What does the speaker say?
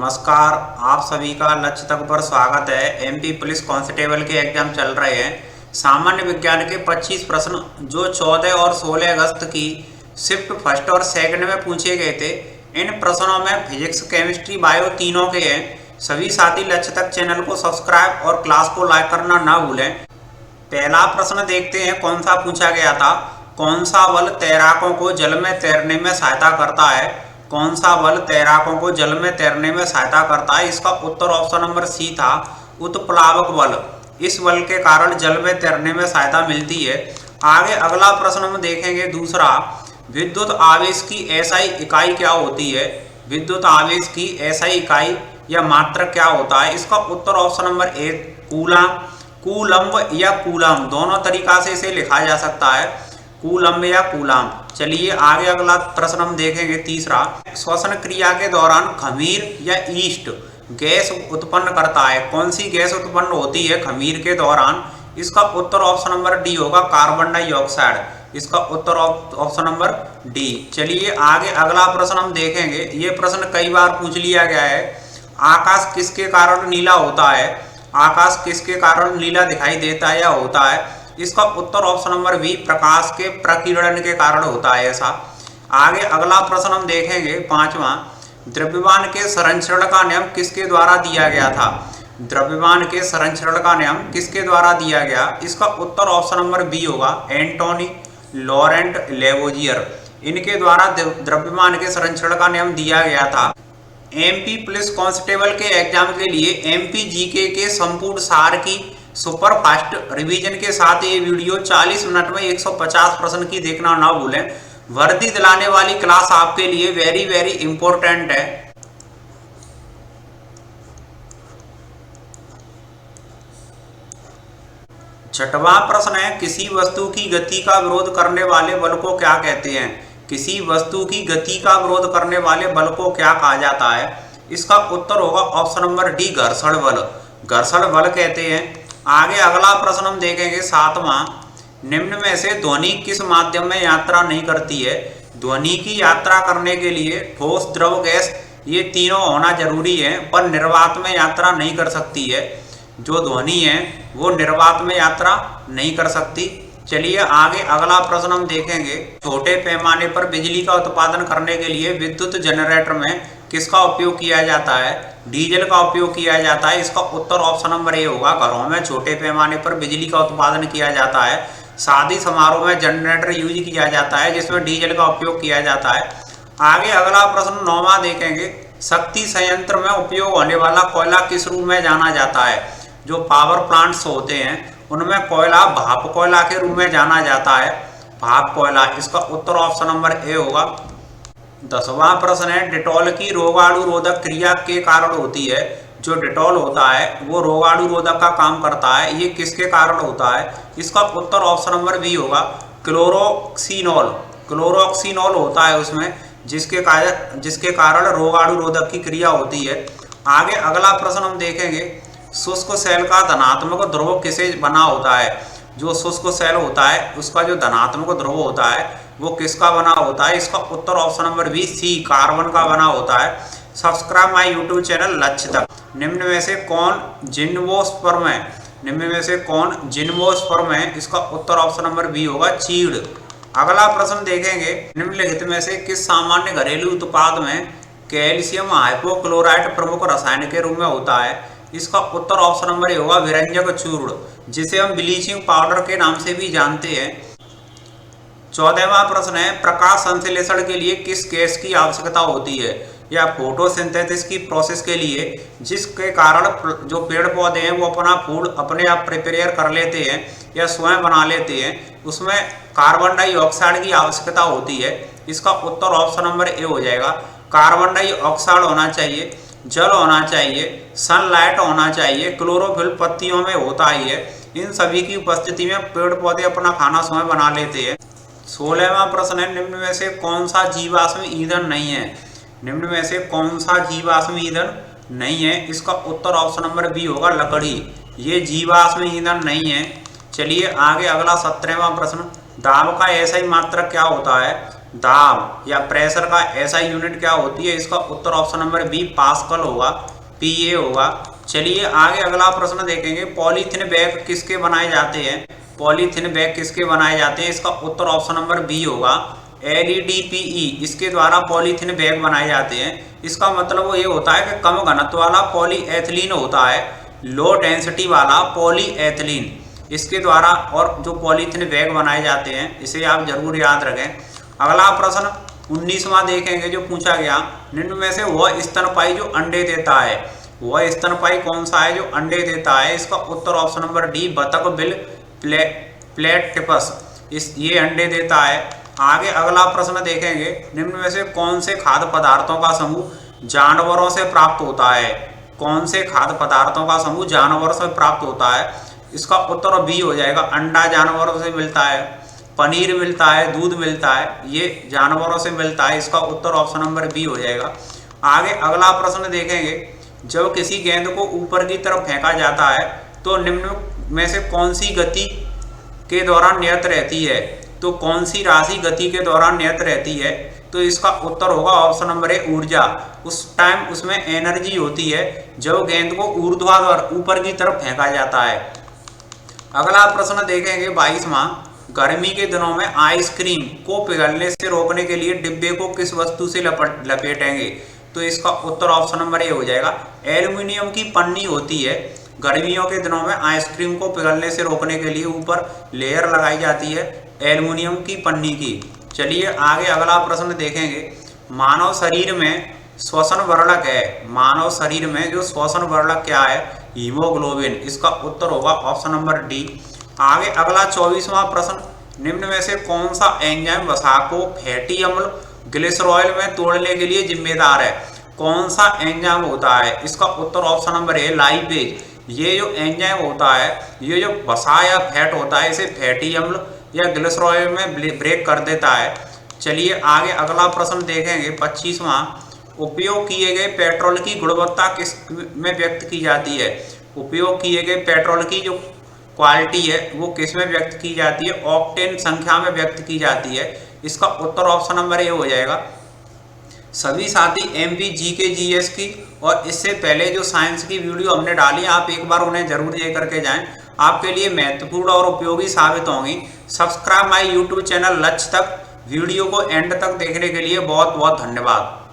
नमस्कार। आप सभी का लक्ष्य तक पर स्वागत है। एमपी पुलिस कांस्टेबल के एग्जाम चल रहे हैं। सामान्य विज्ञान के 25 प्रश्न जो 14 और 16 अगस्त की शिफ्ट फर्स्ट और सेकंड में पूछे गए थे। इन प्रश्नों में फिजिक्स, केमिस्ट्री, बायो तीनों के हैं। सभी साथी लक्ष्य तक चैनल को सब्सक्राइब और क्लास को लाइक करना ना भूलें। पहला प्रश्न देखते हैं कौन सा पूछा गया था। कौन सा बल तैराकों को जल में तैरने में सहायता करता है? कौन सा बल तैराकों को जल में तैरने में सहायता करता है? इसका उत्तर ऑप्शन नंबर सी था, उत्प्लावक बल। इस बल के कारण जल में तैरने में सहायता मिलती है। आगे अगला प्रश्न हम देखेंगे दूसरा, विद्युत आवेश की एसआई इकाई क्या होती है? विद्युत आवेश की एसआई इकाई या मात्रक क्या होता है? इसका उत्तर option number A, coulomb. Coulomb या कूलम दोनों तरीका से इसे लिखा जा सकता है, कूलम्ब या कूलम। चलिए आगे अगला प्रश्न हम देखेंगे तीसरा, श्वसन क्रिया के दौरान खमीर या ईस्ट गैस उत्पन्न करता है। कौन सी गैस उत्पन्न होती है खमीर के दौरान? इसका उत्तर ऑप्शन नंबर डी होगा, कार्बन डाइऑक्साइड। इसका उत्तर ऑप्शन नंबर डी। चलिए आगे अगला प्रश्न हम देखेंगे। ये प्रश्न कई बार पूछ लिया गया है। आकाश किसके कारण नीला होता है? आकाश किसके कारण नीला दिखाई देता है या होता है? इसका उत्तर ऑप्शन नंबर बी, प्रकाश के प्रकीर्णन के कारण होता है ऐसा। आगे अगला प्रश्न हम देखेंगे पांचवा, द्रव्यमान के संरक्षण का नियम किसके द्वारा दिया गया था? द्रव्यमान के संरक्षण का नियम किसके द्वारा दिया गया? इसका उत्तर ऑप्शन नंबर बी होगा, एंटोनी लॉरेंट लेवोजियर। इनके द्वारा द्रव्यमान के संरक्षण का नियम दिया गया था। एमपी पुलिस कांस्टेबल के एग्जाम के लिए एमपी जीके के संपूर्ण सार की सुपर फास्ट रिवीजन के साथ ये वीडियो 40 मिनट में 150 प्रश्न की देखना ना भूलें। वर्दी दिलाने वाली क्लास आपके लिए वेरी वेरी इंपॉर्टेंट है। छठवां प्रश्न है, किसी वस्तु की गति का विरोध करने वाले बल को क्या कहते हैं? किसी वस्तु की गति का विरोध करने वाले बल को क्या कहा जाता है? इसका उत्तर होगा ऑप्शन नंबर डी, घर्षण बल। घर्षण बल कहते हैं। आगे अगला प्रश्न हम देखेंगे सातवां, निम्न में से ध्वनि किस माध्यम में यात्रा नहीं करती है? ध्वनि की यात्रा करने के लिए ठोस, द्रव, गैस ये तीनों होना जरूरी है, पर निर्वात में यात्रा नहीं कर सकती है। जो ध्वनि है वो निर्वात में यात्रा नहीं कर सकती। चलिए आगे अगला प्रश्न हम देखेंगे, छोटे पैमाने पर बिजली का उत्पादन करने के लिए विद्युत जनरेटर में किसका उपयोग किया जाता है? डीजल का उपयोग किया जाता है। इसका उत्तर ऑप्शन नंबर ए होगा, घरों में छोटे पैमाने पर बिजली का उत्पादन किया जाता है। शादी समारोह में जनरेटर यूज किया जाता है जिसमें डीजल का उपयोग किया जाता है। आगे अगला प्रश्न नौवां देखेंगे, शक्ति संयंत्र में उपयोग होने वाला कोयला किस रूप में जाना जाता है? जो पावर प्लांट्स होते हैं उनमें कोयला भाप कोयला के रूप में जाना जाता है, भाप कोयला। इसका उत्तर ऑप्शन नंबर ए होगा। 10वां प्रश्न है, डिटॉल की रोगाणु रोधक क्रिया के कारण होती है। जो डिटॉल होता है वो रोगाणु रोधक का काम करता है, ये किसके कारण होता है? इसका उत्तर ऑप्शन नंबर बी होगा, क्लोरोक्सीनोल। क्लोरोक्सीनोल होता है उसमें, जिसके कारण रोगाणु रोधक की क्रिया होती है। आगे अगला प्रश्न हम देखेंगे, शुष्क सेल का धनात्मक ध्रुव किसे बना होता है? जो शुष्क सेल होता है उसका जो धनात्मक ध्रुव होता है वो किसका बना होता है? इसका उत्तर ऑप्शन नंबर बी, सी, कार्बन का बना होता है। सब्सक्राइब माय यूट्यूब चैनल लक्ष्य तक। निम्न में से कौन जिम्नोस्पर्म है? निम्न में से कौन जिम्नोस्पर्म है? इसका उत्तर ऑप्शन नंबर बी होगा, चीड़। अगला प्रश्न देखेंगे, निम्नलिखित में से किस सामान्य घरेलू उत्पाद में कैल्शियम हाइपोक्लोराइड प्रमुख रसायन के रूप में होता है? इसका उत्तर ऑप्शन नंबर ए होगा, विरंजक चूर्ण, जिसे हम ब्लीचिंग पाउडर के नाम से भी जानते हैं। 14वां प्रश्न है, प्रकाश संश्लेषण के लिए किस गैस की आवश्यकता होती है? या फोटोसिंथेसिस की प्रोसेस के लिए, जिसके कारण जो पेड़ पौधे हैं वो अपना फूड अपने आप प्रिपेयर कर लेते हैं या स्वयं बना लेते हैं, उसमें कार्बन डाइऑक्साइड की आवश्यकता होती है। इसका उत्तर ऑप्शन नंबर ए हो जाएगा, कार्बन डाइऑक्साइड होना चाहिए, जल होना चाहिए, सनलाइट होना चाहिए, क्लोरोफिल पत्तियों में होता ही है। इन सभी की उपस्थिति में पेड़ पौधे अपना खाना स्वयं बना लेते हैं। 16वां प्रश्न है, निम्न में से कौन सा जीवाश्म ईंधन नहीं है? निम्न में से कौन सा जीवाश्म ईंधन नहीं है? इसका उत्तर ऑप्शन नंबर बी होगा, लकड़ी। ये जीवाश्म ईंधन नहीं है। चलिए आगे अगला 17वां प्रश्न, दाब का एसआई मात्रक क्या होता है? दाब या प्रेशर का एसआई यूनिट क्या होती है? इसका उत्तर ऑप्शन नंबर बी पास्कल होगा, पीए होगा। चलिए आगे अगला प्रश्न देखेंगे। पॉलीथीन बैग किसके बनाए जाते हैं? पॉलीथीन बैग किसके बनाए जाते हैं? इसका उत्तर ऑप्शन नंबर बी होगा, एलईडीपीई। इसके द्वारा पॉलीथीन बैग बनाए जाते हैं। इसका मतलब वो ये होता है कि कम घनत्व वाला पॉलीएथिलीन होता है, लो डेंसिटी वाला पॉलीएथिलीन, इसके द्वारा और जो पॉलीथीन बैग बनाए जाते हैं। इसे आप जरूर याद रखें। अगला प्रश्न 19वां देखेंगे जो पूछा गया, निम्न में से वह स्तनपायी जो अंडे देता है, वह स्तनपायी कौन सा है जो अंडे देता है? इसका उत्तर ऑप्शन नंबर डी बतख बिल प्लेटिपस, ये अंडे देता है। आगे अगला प्रश्न देखेंगे, निम्न में से कौन से खाद्य पदार्थों का समूह जानवरों से प्राप्त होता है? कौन से खाद्य पदार्थों का समूह जानवरों से प्राप्त होता है? इसका उत्तर बी हो जाएगा, अंडा जानवरों से मिलता है, पनीर मिलता है, दूध मिलता है, ये जानवरों से मिलता है। इसका उत्तर ऑप्शन नंबर बी हो जाएगा। आगे अगला प्रश्न देखेंगे, जब किसी गेंद को ऊपर की तरफ फेंका जाता है तो निम्न में से कौन सी गति के दौरान नियत रहती है? तो कौन सी राशि गति के दौरान नियत रहती है? तो इसका उत्तर होगा ऑप्शन नंबर ए ऊर्जा। उस टाइम उसमें एनर्जी होती है जब गेंद को ऊर्ध्वाधर ऊपर की तरफ फेंका जाता है। अगला प्रश्न देखेंगे 22वां, गर्मी के दिनों में आइसक्रीम को पिघलने से रोकने के लिए डिब्बे को किस वस्तु से लपेटेंगे? तो इसका उत्तर ऑप्शन नंबर ए हो जाएगा, एल्युमिनियम की पन्नी होती है। गर्मियों के दिनों में आइसक्रीम को पिघलने से रोकने के लिए ऊपर लेयर लगाई जाती है एल्युमिनियम की पन्नी की। चलिए आगे अगला प्रश्न देखेंगे, मानव शरीर में श्वसन वर्णक है, मानव शरीर में जो श्वसन वर्णक क्या है? हीमोग्लोबिन। इसका उत्तर होगा ऑप्शन नंबर डी। आगे अगला 24वां प्रश्न, निम्न में से कौन सा एंजाइम वसा को फैटी अम्ल ग्लिसरॉयल में तोड़ने के लिए जिम्मेदार है? कौन सा एंजाइम होता है? इसका उत्तर ऑप्शन नंबर ए लाइपेज। ये जो एंजाइम होता है, ये जो वसा या फैट होता है, इसे फैटी अम्ल या ग्लिसरॉयल में ब्रेक कर देता है। चलिए आगे अगला प्रश्न देखेंगे 25वां, उपयोग किए गए पेट्रोल की गुणवत्ता किस में व्यक्त की जाती है? उपयोग किए गए पेट्रोल की जो क्वालिटी है वो किस में व्यक्त की जाती है? ऑक्टेन संख्या में व्यक्त की जाती है। इसका उत्तर ऑप्शन नंबर ए हो जाएगा। सभी साथी एमपी जीके जीएस की और इससे पहले जो साइंस की वीडियो हमने डाली, आप एक बार उन्हें जरूर देख करके जाएं, आपके लिए महत्वपूर्ण और उपयोगी साबित होंगी। सब्सक्राइब माय यूट्यूब चैनल लक्ष्य तक। वीडियो को एंड तक देखने के लिए बहुत बहुत धन्यवाद।